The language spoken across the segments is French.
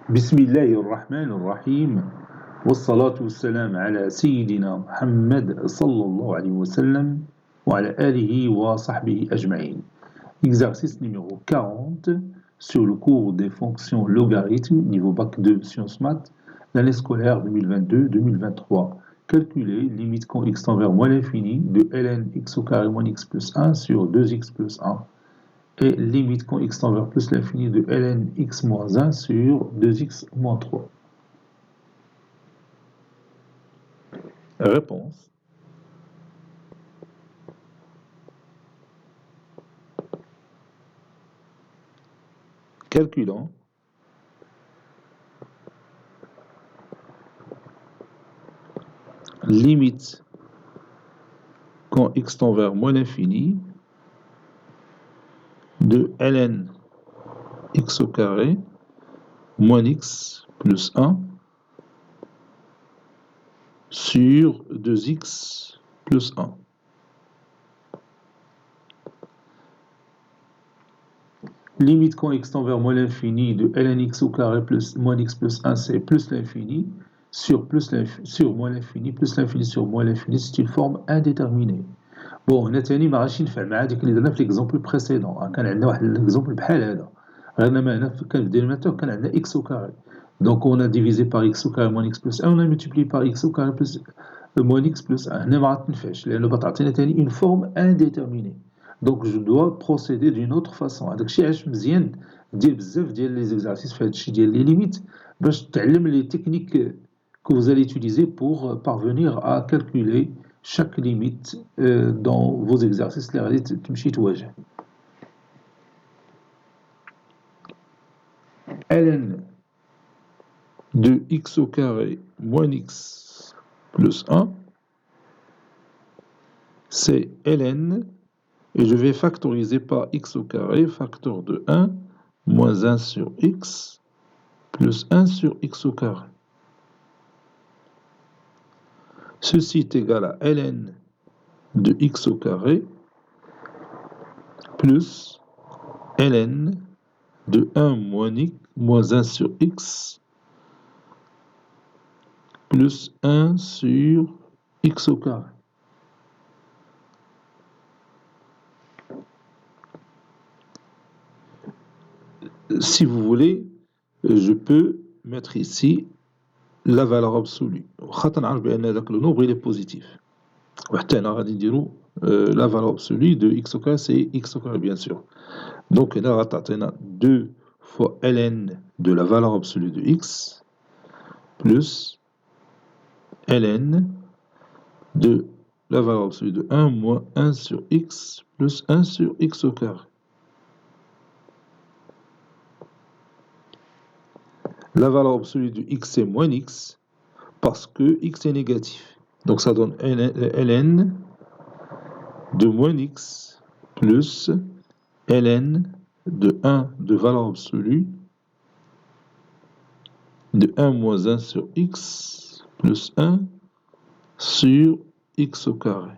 بسم الله الرحمن الرحيم والصلاة والسلام على سيدنا محمد صلى الله عليه وسلم وعلى آله وصحبه أجمعين. Exercice numéro 40 sur le cours des fonctions logarithmes, niveau bac 2 sciences maths, l'année scolaire 2022-2023. Calculer limite quand x tend vers moins l'infini de ln x au carré moins x plus 1 sur 2x plus 1. Et limite quand x tend vers plus l'infini de ln x moins 1 sur 2x moins 3. Réponse. Calculant limite quand x tend vers moins l'infini de ln x au carré moins x plus 1 sur 2x plus 1. Limite quand x tend vers moins l'infini de ln x au carré plus moins x plus 1, c'est plus l'infini sur moins l'infini plus l'infini sur moins l'infini, c'est une forme indéterminée. Bon, نتاني ما غاديش ينفع مع هذيك اللي درنا في ليكزومبل بريسيدون. كان عندنا واحد ليكزومبل بحال هذا، غير ما هنا كان في الدينوميناتور كان عندنا x au carré. Donc on a divisé par x au carré moins x plus 1, on a multiplié par x au carré plus moins x plus 1. هنا ما غاتنفعش لأنه بتعطينا تاني une forme indéterminée. Donc je dois procéder d'une autre façon. هذاك الشيء علاش مزيان دير بزاف ديال لي زيكزارسيس في هذا الشيء ديال لي ليميت باش تعلم لي تكنيك que vous allez utiliser pour parvenir à calculer chaque limite dans vos exercices اللي غادي تمشي تواجه. ln de x au carré moins x plus 1, c'est ln, et je vais factoriser par x au carré, facteur de 1, moins 1 sur x, plus 1 sur x au carré. Ceci est égal à ln de x au carré, plus ln de 1 moins 1 sur x, plus 1 sur x au carré. Si vous voulez, je peux mettre ici la valeur absolue. خاطر نعرف بأن هذاك le nombre il est positif. وحتى هنا غادي نديرو la valeur absolue de x au carré, c'est x au carré bien sûr. Donc هنا غتعطينا 2 fois ln de la valeur absolue de x plus ln de la valeur absolue de 1 moins 1 sur x plus 1 sur x au carré. La valeur absolue de x c'est moins x parce que x est négatif. Donc ça donne ln de moins x plus ln de 1 de valeur absolue de 1 moins 1 sur x plus 1 sur x au carré.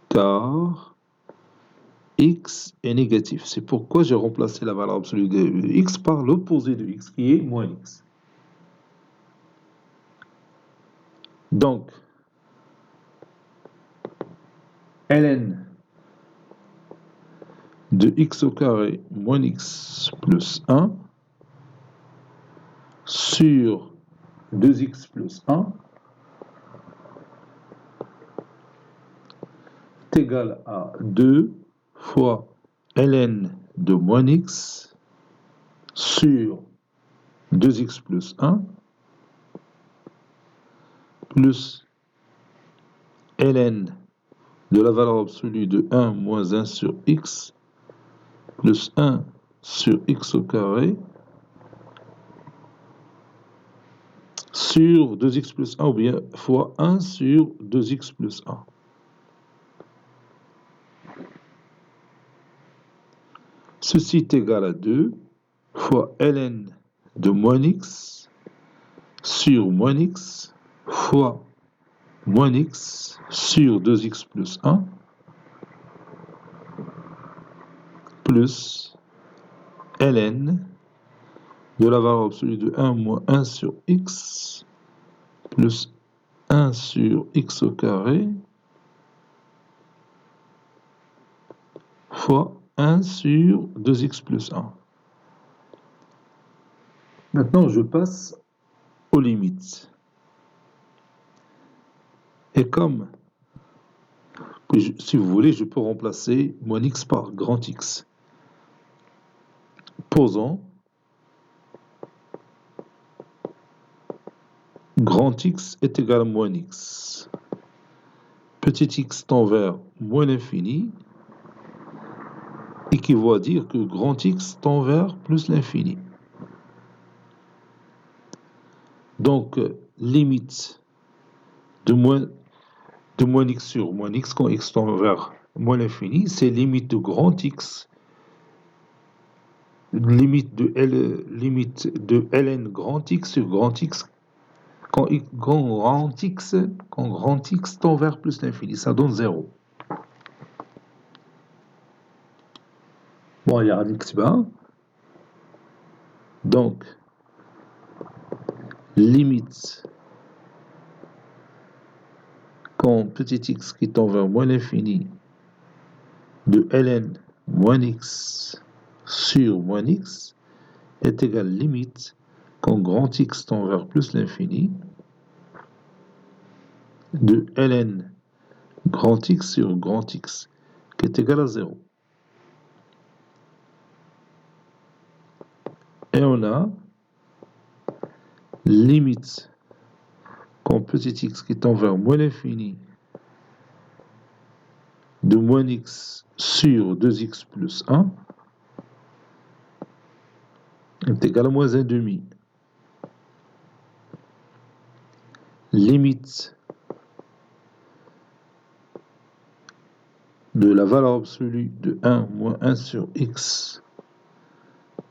Car x est négatif. C'est pourquoi j'ai remplacé la valeur absolue de x par l'opposé de x qui est moins x. Donc, ln de x au carré moins x plus 1 sur 2x plus 1 est égal à 2 fois ln de moins x sur 2x plus 1 plus ln de la valeur absolue de 1 moins 1 sur x plus 1 sur x au carré sur 2x plus 1 ou bien fois 1 sur 2x plus 1. Ceci est égal à 2 fois ln de moins x sur moins x fois moins x sur 2x plus 1 plus ln de la valeur absolue de 1 moins 1 sur x plus 1 sur x au carré fois 1 sur 2x plus 1. Maintenant, je passe aux limites. Et comme, si vous voulez, je peux remplacer moins x par grand X. Posons grand X est égal à moins x. Petit x tend vers moins l'infini, équivaut à dire que grand X tend vers plus l'infini. Donc, limite de moins x sur moins x quand x tend vers moins l'infini, c'est limite de grand X, limite de ln grand X sur grand X quand grand X tend vers plus l'infini. Ça donne 0. Bon, il y a un x bas. Donc, limite quand petit x qui tend vers moins l'infini de ln moins x sur moins x est égal limite quand grand X tend vers plus l'infini de ln grand X sur grand X qui est égal à 0. Et on a limite quand petit x qui tend vers moins l'infini de moins x sur 2x plus 1 est égal à moins 1 demi. Limite de la valeur absolue de 1 moins 1 sur x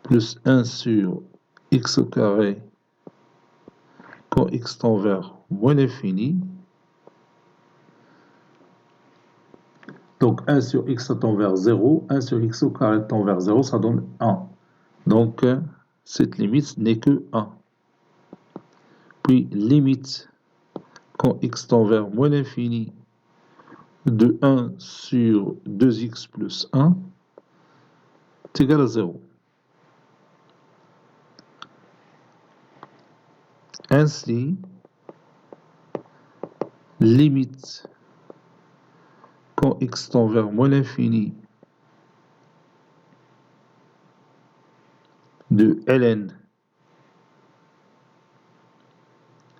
plus 1 sur x au carré quand x tend vers moins l'infini. Donc 1 sur x tend vers 0, 1 sur x au carré tend vers 0, ça donne 1. Donc cette limite n'est que 1. Puis limite quand x tend vers moins l'infini de 1 sur 2x plus 1 est égal à 0. Ainsi, limite quand x tend vers moins l'infini de ln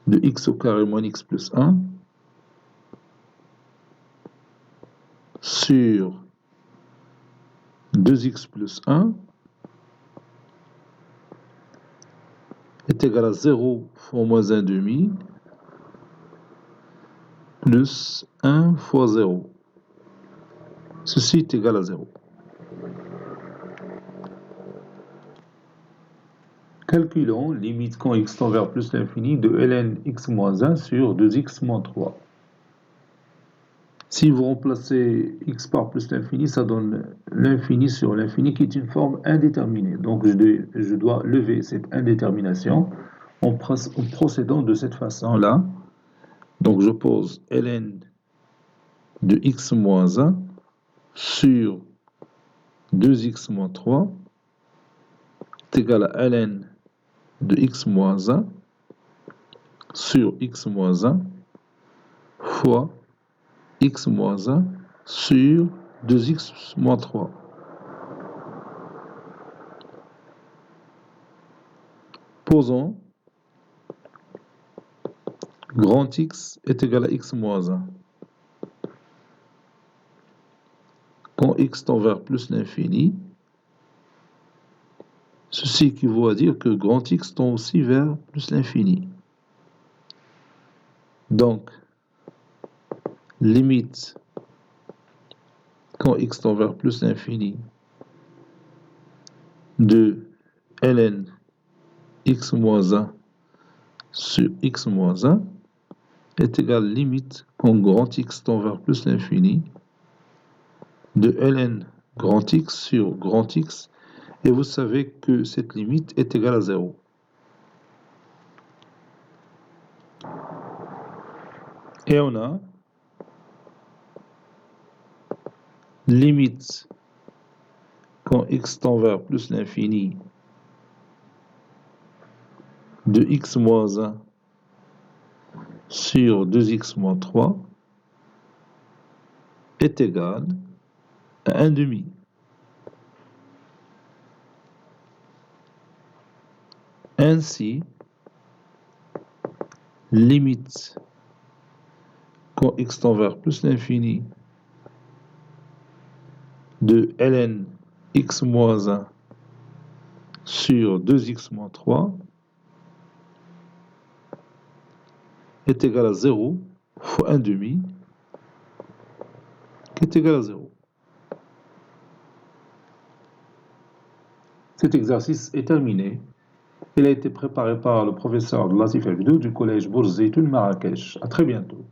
de x au carré moins x plus 1 sur 2x plus 1 est égal à 0 fois moins 1 demi plus 1 fois 0. Ceci est égal à 0. Calculons limite quand x tend vers plus l'infini de ln x moins 1 sur 2x moins 3. Si vous remplacez x par plus l'infini, ça donne l'infini sur l'infini qui est une forme indéterminée. Donc je dois lever cette indétermination en procédant de cette façon-là. Donc je pose ln de x moins 1 sur 2x moins 3 est égal à ln de x moins 1 sur x moins 1 fois x moins 1 sur 2x moins 3. Posons grand X est égal à x moins 1. Quand x tend vers plus l'infini, ceci équivaut à dire que grand X tend aussi vers plus l'infini. Donc, limite quand x tend vers plus l'infini de ln x moins 1 sur x moins 1 est égal limite quand grand X tend vers plus l'infini de ln grand X sur grand X, et vous savez que cette limite est égale à 0. Et on a limite quand x tend vers plus l'infini de x moins 1 sur 2x moins 3 est égal à 1 demi. Ainsi, limite quand x tend vers plus l'infini de ln x moins 1 sur 2x moins 3 est égal à 0 fois 1 demi qui est égal à 0. Cet exercice est terminé. Il a été préparé par le professeur Latif Abidou du collège Bourz Zeytoun Marrakech. À très bientôt.